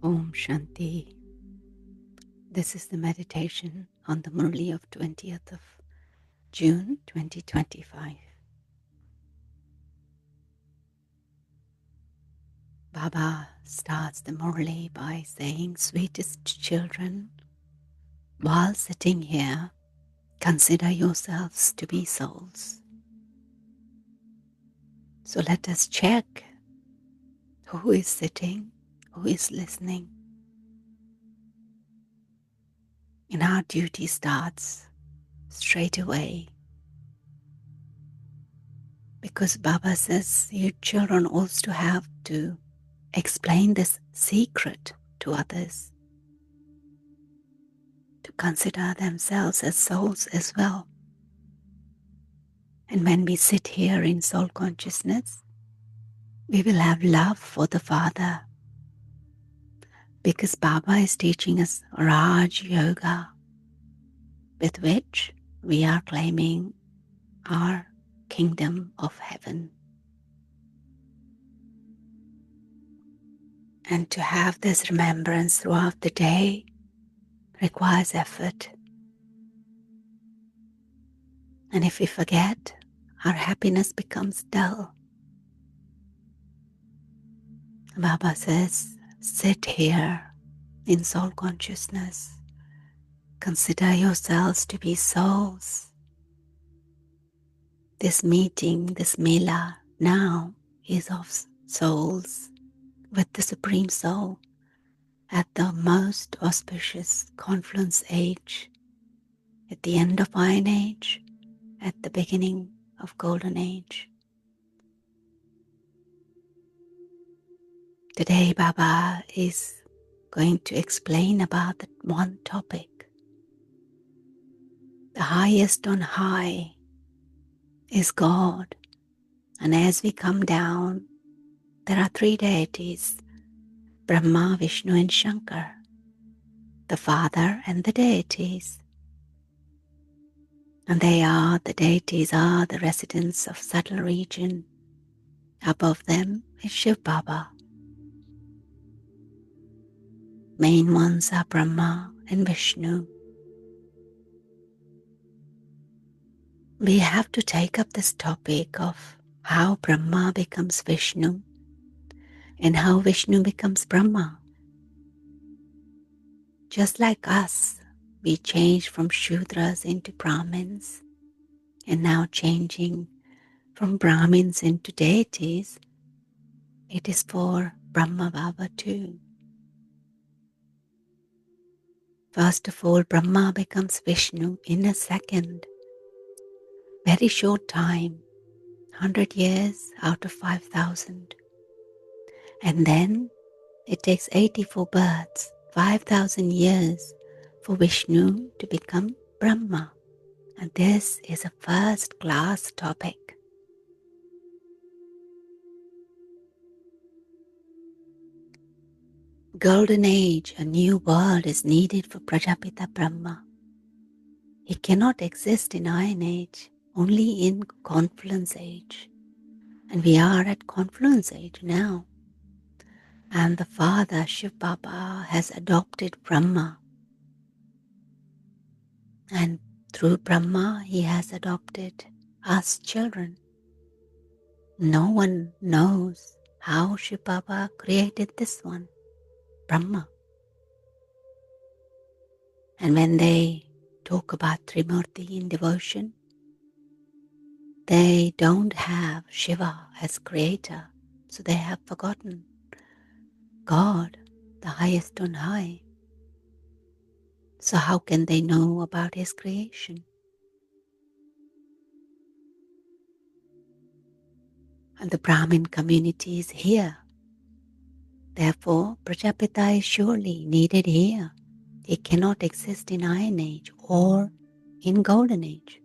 Om Shanti. This is the meditation on the Murli of 20th of June 2025. Baba starts the Murli by saying, "Sweetest children, while sitting here, consider yourselves to be souls." So let us check who is sitting, who is listening. And our duty starts straight away, because Baba says you children also have to explain this secret to others, to consider themselves as souls as well. And when we sit here in soul consciousness, we will have love for the Father, because Baba is teaching us Rajyoga, with which we are claiming our kingdom of heaven. And to have this remembrance throughout the day requires effort. And if we forget, our happiness becomes dull. Baba says, sit here in soul consciousness. Consider yourselves to be souls. This meeting, this mela now is of souls with the Supreme Soul at the most auspicious Confluence Age, at the end of Iron Age, at the beginning of Golden Age. Today Baba is going to explain about that one topic. The highest on high is God, and as we come down, there are three deities, Brahma, Vishnu and Shankar, the Father and the deities. And the deities are the residents of subtle region. Above them is Shiv Baba. Main ones are Brahma and Vishnu. We have to take up this topic of how Brahma becomes Vishnu and how Vishnu becomes Brahma. Just like us, we change from Shudras into Brahmins, and now changing from Brahmins into deities, it is for Brahma Baba too. First of all, Brahma becomes Vishnu in a second. Very short time, 100 years out of 5,000. And then it takes 84 births, 5,000 years for Vishnu to become Brahma. And this is a first-class topic. Golden Age, a new world is needed for Prajapita Brahma. He cannot exist in Iron Age, only in Confluence Age. And we are at Confluence Age now. And the Father, Shiv Baba, has adopted Brahma. And through Brahma, he has adopted us children. No one knows how Shiv Baba created this one, Brahma. And when they talk about TRIMURTHI in devotion, they don't have Shiva as creator, so they have forgotten God, the highest on high. So how can they know about his creation? And the Brahmin community is here. Therefore, Prajapita is surely needed here. He cannot exist in Iron Age or in Golden Age.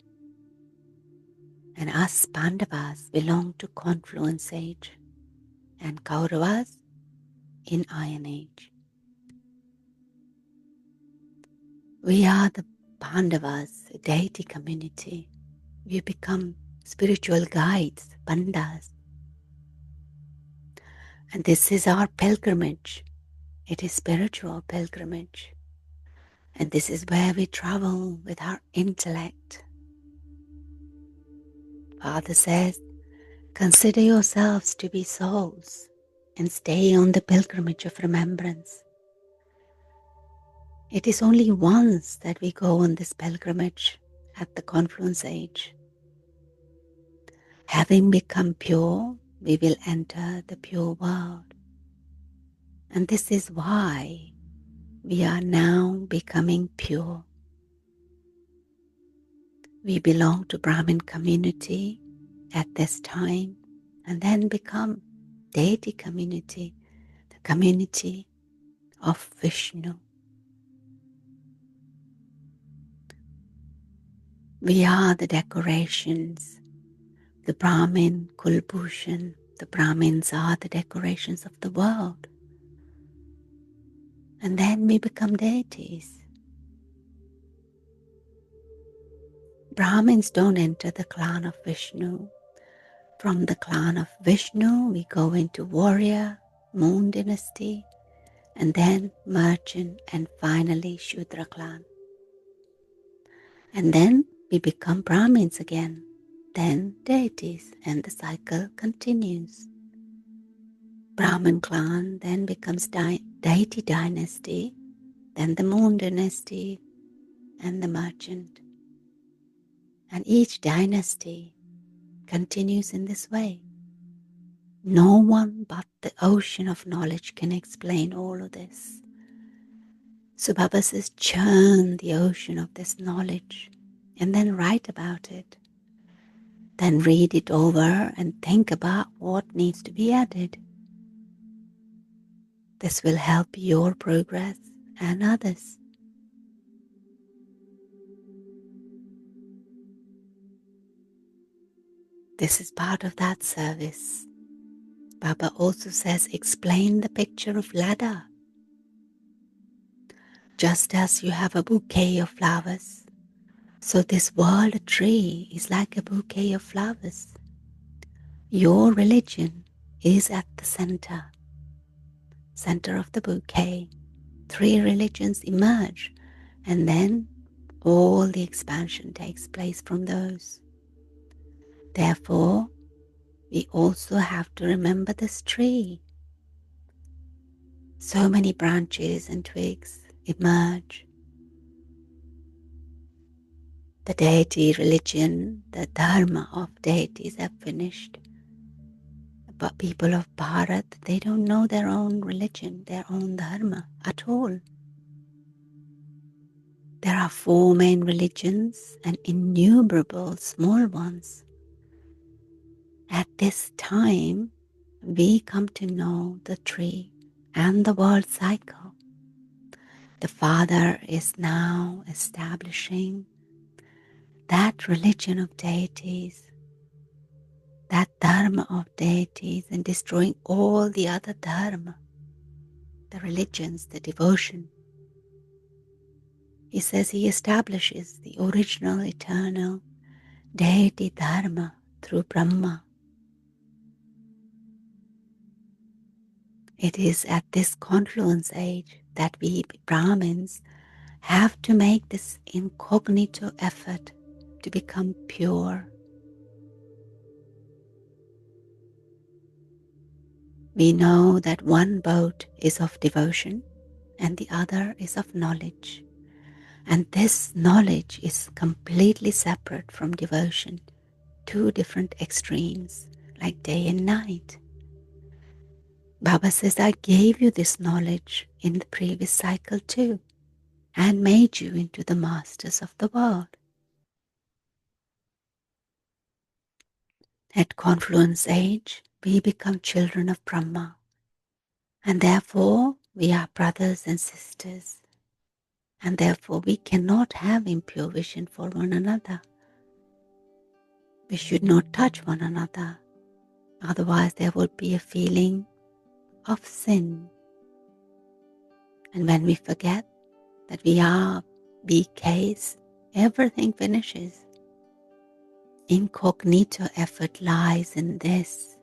And us Pandavas belong to Confluence Age and Kauravas in Iron Age. We are the Pandavas, a deity community. We become spiritual guides, pandas. And this is our pilgrimage. It is spiritual pilgrimage. And this is where we travel with our intellect. Father says, consider yourselves to be souls and stay on the pilgrimage of remembrance. It is only once that we go on this pilgrimage at the Confluence Age. Having become pure, we will enter the pure world. And this is why we are now becoming pure. We belong to Brahmin community at this time and then become deity community, the community of Vishnu. We are the decorations, the Brahmin, Kulbhushan. The Brahmins are the decorations of the world. And then we become deities. Brahmins don't enter the clan of Vishnu. From the clan of Vishnu, we go into warrior, moon dynasty, and then merchant, and finally Shudra clan. And then we become Brahmins again, then deities, and the cycle continues. Brahmin clan then becomes deity dynasty, then the moon dynasty, and the merchant. And each dynasty continues in this way. No one but the ocean of knowledge can explain all of this. So Baba says, churn the ocean of this knowledge and then write about it. Then read it over and think about what needs to be added. This will help your progress and others. This is part of that service. Baba also says, explain the picture of ladder. Just as you have a bouquet of flowers, so this world tree is like a bouquet of flowers. Your religion is at the center of the bouquet. 3 religions emerge, and then all the expansion takes place from those. Therefore, we also have to remember this tree. So many branches and twigs emerge. The deity religion, the dharma of deities have finished. But people of Bharat, they don't know their own religion, their own dharma at all. There are 4 main religions and innumerable small ones. At this time, we come to know the tree and the world cycle. The Father is now establishing that religion of deities, that dharma of deities, and destroying all the other dharma, the religions, the devotion. He says he establishes the original, eternal deity dharma through Brahma. It is at this confluence age that we Brahmins have to make this incognito effort to become pure. We know that one boat is of devotion and the other is of knowledge. And this knowledge is completely separate from devotion, 2 different extremes, like day and night. Baba says, I gave you this knowledge in the previous cycle too, and made you into the masters of the world. At Confluence Age, we become children of Brahma, and therefore we are brothers and sisters, and therefore we cannot have impure vision for one another. We should not touch one another, otherwise there would be a feeling of sin. And when we forget that we are BKs, everything finishes. Incognito effort lies in this,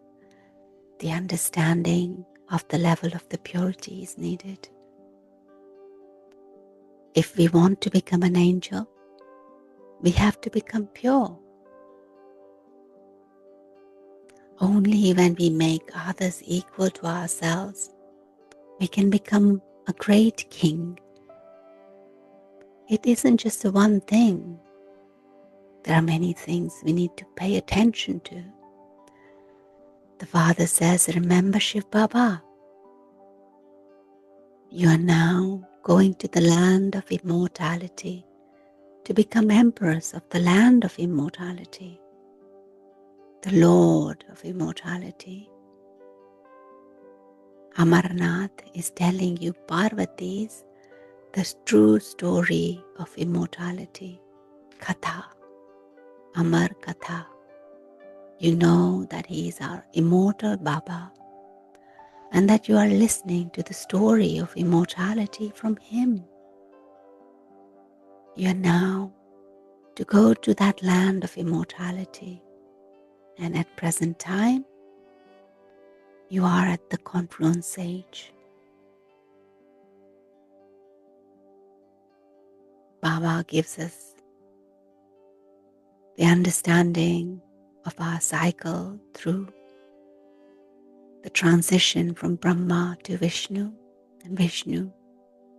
the understanding of the level of the purity is needed. If we want to become an angel, we have to become pure. Only when we make others equal to ourselves, we can become a great king. It isn't just the one thing. There are many things we need to pay attention to. The Father says, remember Shiv Baba. You are now going to the land of immortality to become empress of the land of immortality, the Lord of immortality. Amarnath is telling you, Parvati's, the true story of immortality. Katha, Amar Katha. You know that he is our immortal Baba and that you are listening to the story of immortality from him. You are now to go to that land of immortality, and at present time, you are at the Confluence Age. Baba gives us the understanding of our cycle through the transition from Brahma to Vishnu and Vishnu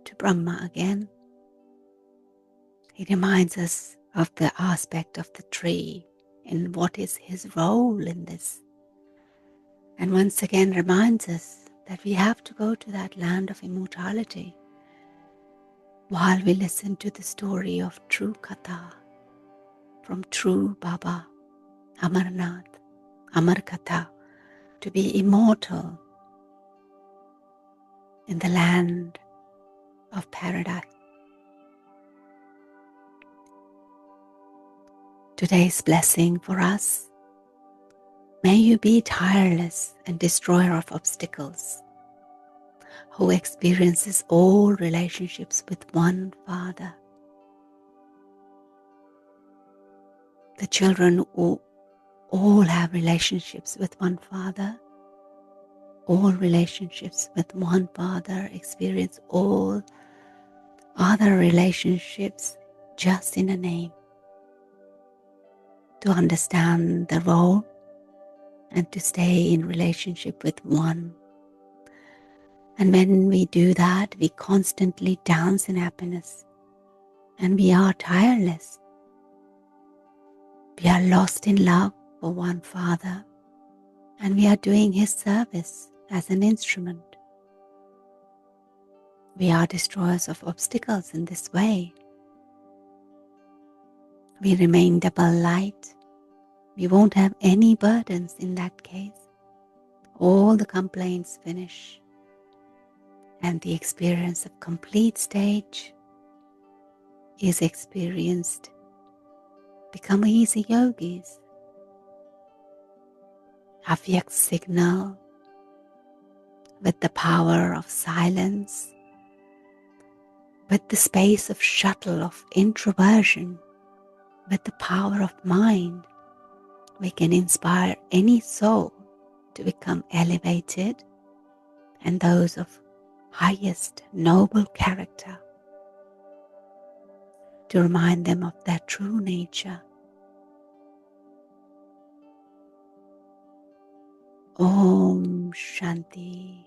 to Brahma again. He reminds us of the aspect of the tree and what is his role in this. And once again reminds us that we have to go to that land of immortality while we listen to the story of true Katha from true Baba, Amarnath, Amar Katha, to be immortal in the land of paradise. Today's blessing for us: may you be tireless and destroyer of obstacles, who experiences all relationships with one Father. The children who all have relationships with one Father, all relationships with one Father experience all other relationships just in a name. To understand the role and to stay in relationship with one. And when we do that, we constantly dance in happiness and we are tireless. We are lost in love for one Father and we are doing his service as an instrument. We are destroyers of obstacles in this way. We remain double light. We won't have any burdens in that case. All the complaints finish and the experience of complete stage is experienced. Become easy yogis. Avyak signal with the power of silence, with the space of shuttle of introversion, with the power of mind, we can inspire any soul to become elevated and those of highest noble character, to remind them of their true nature. Om Shanti.